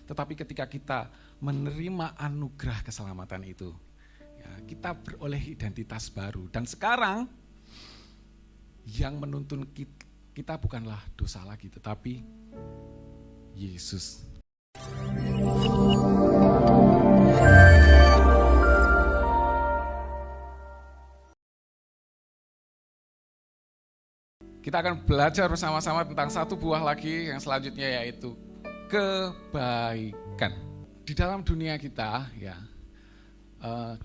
Tetapi ketika kita menerima anugerah keselamatan itu, ya, kita beroleh identitas baru. Dan sekarang yang menuntun kita bukanlah dosa lagi, tetapi Yesus. Kita akan belajar bersama-sama tentang satu buah lagi yang selanjutnya, yaitu kebaikan. Di dalam dunia kita, ya,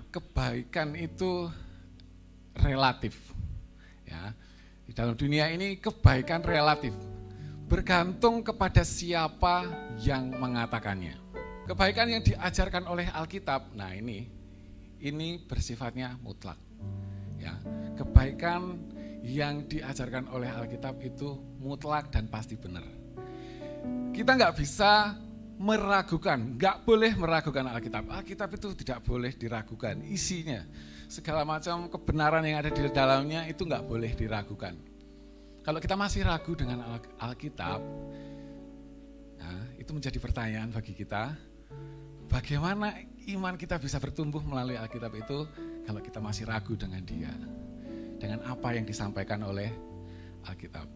kebaikan itu relatif. Ya, di dalam dunia ini kebaikan relatif, bergantung kepada siapa yang mengatakannya. Kebaikan yang diajarkan oleh Alkitab, nah ini bersifatnya mutlak. Ya, kebaikan yang diajarkan oleh Alkitab itu mutlak dan pasti benar. Kita nggak bisa meragukan, nggak boleh meragukan Alkitab. Alkitab itu tidak boleh diragukan, isinya segala macam kebenaran yang ada di dalamnya itu nggak boleh diragukan. Kalau kita masih ragu dengan Alkitab, nah, itu menjadi pertanyaan bagi kita, bagaimana iman kita bisa bertumbuh melalui Alkitab itu kalau kita masih ragu dengan dia, dengan apa yang disampaikan oleh Alkitab.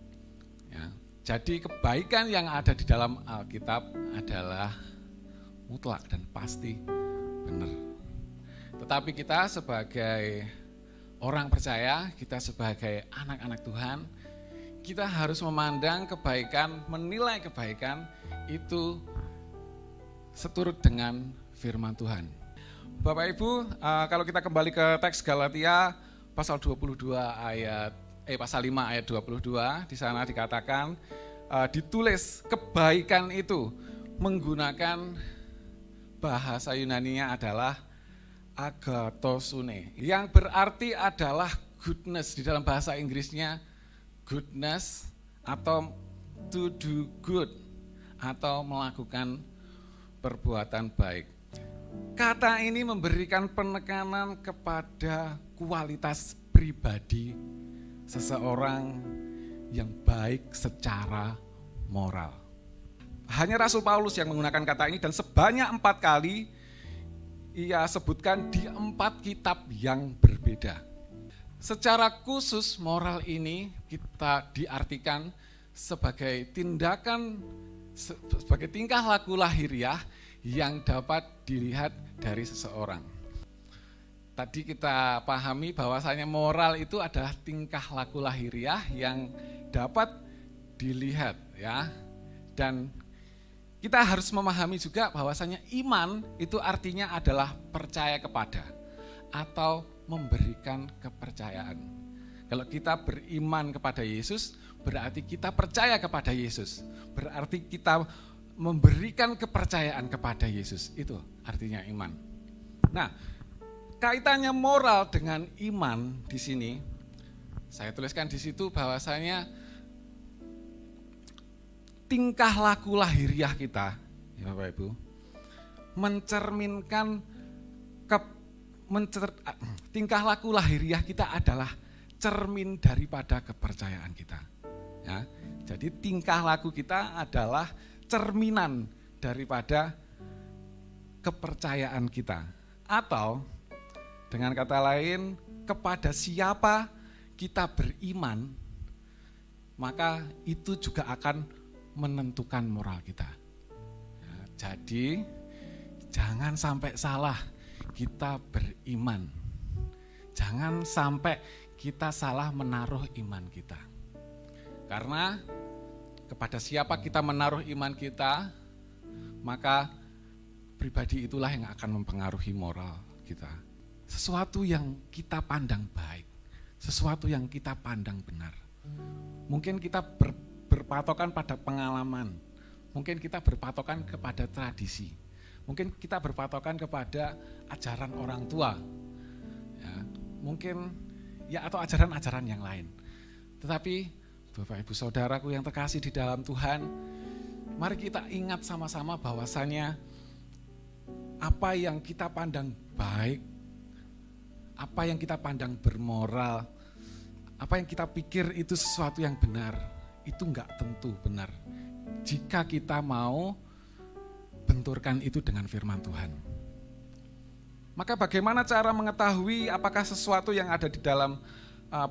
Ya. Jadi kebaikan yang ada di dalam Alkitab adalah mutlak dan pasti benar. Tetapi kita sebagai orang percaya, kita sebagai anak-anak Tuhan, kita harus memandang kebaikan, menilai kebaikan itu seturut dengan firman Tuhan. Bapak Ibu, kalau kita kembali ke teks Galatia pasal 22 pasal 5 ayat 22, di sana dikatakan, ditulis kebaikan itu menggunakan bahasa Yunaninya adalah agathosune, yang berarti adalah goodness. Di dalam bahasa Inggrisnya goodness atau to do good atau melakukan perbuatan baik. Kata ini memberikan penekanan kepada kualitas pribadi seseorang yang baik secara moral. Hanya Rasul Paulus yang menggunakan kata ini, dan sebanyak 4 kali ia sebutkan di 4 kitab yang berbeda. Secara khusus moral ini kita diartikan sebagai tindakan, sebagai tingkah laku lahiriah yang dapat dilihat dari seseorang. Tadi kita pahami bahwasanya moral itu adalah tingkah laku lahiriah yang dapat dilihat, ya. Dan kita harus memahami juga bahwasanya iman itu artinya adalah percaya kepada atau memberikan kepercayaan. Kalau kita beriman kepada Yesus, berarti kita percaya kepada Yesus. Berarti kita memberikan kepercayaan kepada Yesus. Itu artinya iman. Nah, kaitannya moral dengan iman di sini, saya tuliskan di situ bahwasanya tingkah laku lahiriah kita, ya Bapak Ibu, mencerminkan tingkah laku lahiriah kita adalah cermin daripada kepercayaan kita. Ya, jadi tingkah laku kita adalah cerminan daripada kepercayaan kita. Atau dengan kata lain, kepada siapa kita beriman, maka itu juga akan menentukan moral kita. Ya, jadi jangan sampai salah kita beriman. Jangan sampai kita salah menaruh iman kita. Karena kepada siapa kita menaruh iman kita, maka pribadi itulah yang akan mempengaruhi moral kita. Sesuatu yang kita pandang baik, sesuatu yang kita pandang benar. Mungkin kita berpatokan pada pengalaman, mungkin kita berpatokan kepada tradisi, mungkin kita berpatokan kepada ajaran orang tua, ya, mungkin ya atau ajaran-ajaran yang lain. Tetapi Bapak Ibu Saudaraku yang terkasih di dalam Tuhan, mari kita ingat sama-sama bahwasanya apa yang kita pandang baik, apa yang kita pandang bermoral, apa yang kita pikir itu sesuatu yang benar, itu enggak tentu benar. Jika kita mau membenturkan itu dengan firman Tuhan. Maka bagaimana cara mengetahui apakah sesuatu yang ada di dalam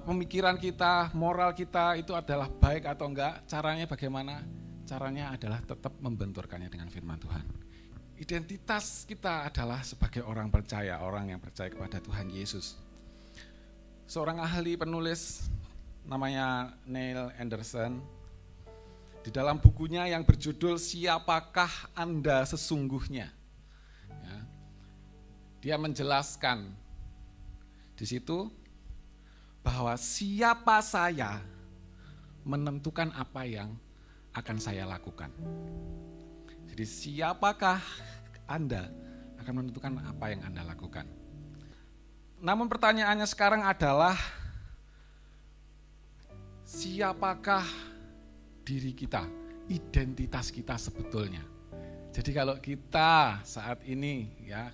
pemikiran kita, moral kita itu adalah baik atau enggak? Caranya bagaimana? Caranya adalah tetap membenturkannya dengan firman Tuhan. Identitas kita adalah sebagai orang percaya, orang yang percaya kepada Tuhan Yesus. Seorang ahli penulis namanya Neil Anderson, di dalam bukunya yang berjudul Siapakah Anda Sesungguhnya, ya, dia menjelaskan di situ bahwa siapa saya menentukan apa yang akan saya lakukan. Jadi siapakah Anda akan menentukan apa yang Anda lakukan. Namun pertanyaannya sekarang adalah siapakah diri kita, identitas kita sebetulnya. Jadi kalau kita saat ini ya,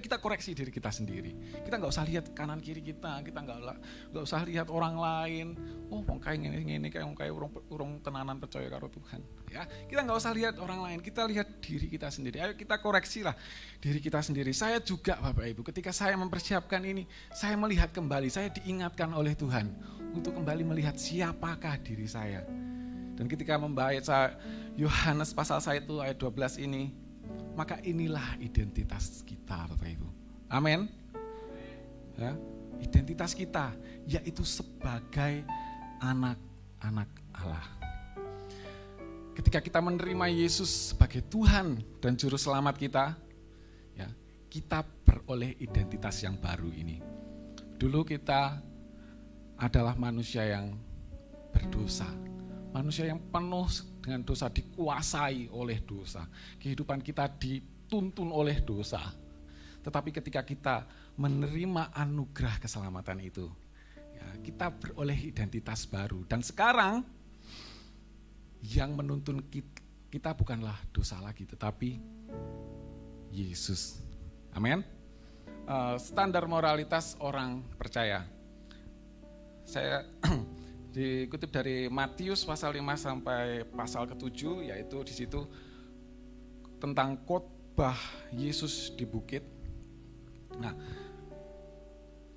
kita koreksi diri kita sendiri. Kita nggak usah lihat kanan kiri kita nggak usah lihat orang lain. Oh, kayak gini kayak urung tenanan percaya karo Tuhan. Ya, kita nggak usah lihat orang lain. Kita lihat diri kita sendiri. Ayo kita koreksilah diri kita sendiri. Saya juga Bapak Ibu, ketika saya mempersiapkan ini, saya melihat kembali, saya diingatkan oleh Tuhan untuk kembali melihat siapakah diri saya. Dan ketika membaca Yohanes pasal 1 ayat 12 ini, maka inilah identitas kita Bapak Ibu. Amin. Ya, identitas kita yaitu sebagai anak-anak Allah. Ketika kita menerima Yesus sebagai Tuhan dan Juru Selamat kita, ya, kita beroleh identitas yang baru ini. Dulu kita adalah manusia yang berdosa. Manusia yang penuh dengan dosa, dikuasai oleh dosa. Kehidupan kita dituntun oleh dosa. Tetapi ketika kita menerima anugerah keselamatan itu, ya, kita beroleh identitas baru. Dan sekarang yang menuntun kita bukanlah dosa lagi, tetapi Yesus. Amin. Standar moralitas orang percaya. Saya dikutip dari Matius pasal 5 sampai pasal ke-7, yaitu di situ tentang khotbah Yesus di bukit. Nah,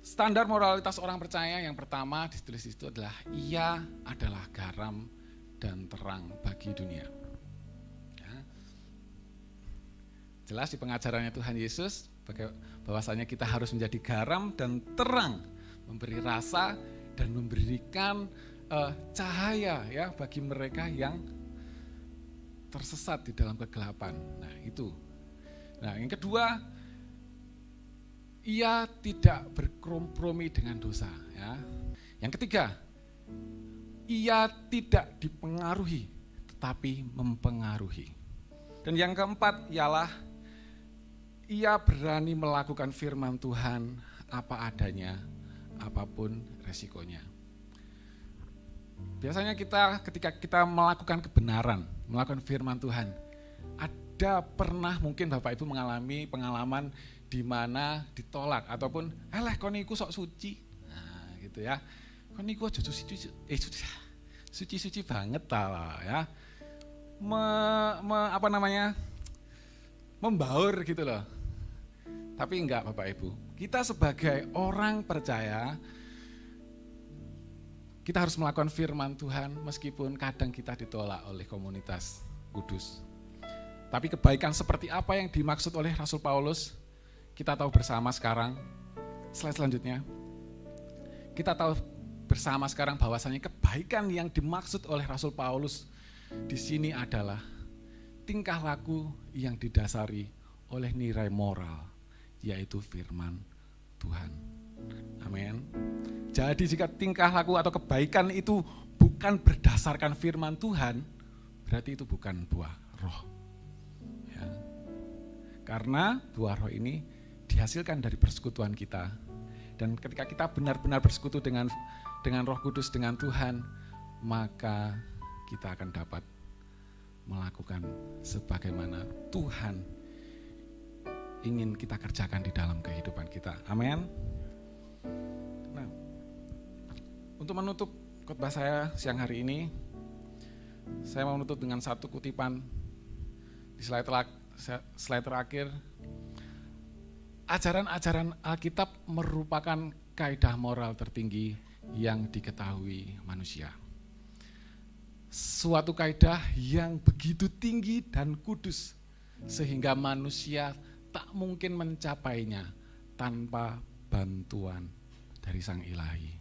standar moralitas orang percaya yang pertama ditulis di situ adalah ia adalah garam dan terang bagi dunia. Ya. Jelas di pengajarannya Tuhan Yesus bahwasanya kita harus menjadi garam dan terang, memberi rasa dan memberikan cahaya ya bagi mereka yang tersesat di dalam kegelapan. Nah, itu. Nah, yang kedua, ia tidak berkompromi dengan dosa ya. Yang ketiga, ia tidak dipengaruhi tetapi mempengaruhi. Dan yang keempat ialah ia berani melakukan firman Tuhan apa adanya, apapun resikonya. Biasanya ketika kita melakukan kebenaran, melakukan firman Tuhan, ada pernah mungkin Bapak Ibu mengalami pengalaman di mana ditolak ataupun kon niku sok suci. Nah, gitu ya. Kon niku aja suci banget lah ya. Membaur gitu loh. Tapi enggak Bapak Ibu. Kita sebagai orang percaya, kita harus melakukan firman Tuhan meskipun kadang kita ditolak oleh komunitas kudus. Tapi kebaikan seperti apa yang dimaksud oleh Rasul Paulus, kita tahu bersama sekarang. Slide selanjutnya. Kita tahu bersama sekarang bahwasanya kebaikan yang dimaksud oleh Rasul Paulus di sini adalah tingkah laku yang didasari oleh nilai moral, yaitu firman Tuhan. Amin. Jadi jika tingkah laku atau kebaikan itu bukan berdasarkan firman Tuhan, berarti itu bukan buah roh. Ya. Karena buah roh ini dihasilkan dari persekutuan kita. Dan ketika kita benar-benar bersekutu dengan Roh Kudus, dengan Tuhan, maka kita akan dapat melakukan sebagaimana Tuhan ingin kita kerjakan di dalam kehidupan kita. Amin. Nah, untuk menutup khotbah saya siang hari ini, saya mau menutup dengan satu kutipan di slide slide terakhir. Ajaran-ajaran Alkitab merupakan kaidah moral tertinggi yang diketahui manusia. Suatu kaidah yang begitu tinggi dan kudus sehingga manusia tak mungkin mencapainya tanpa bantuan dari Sang Ilahi.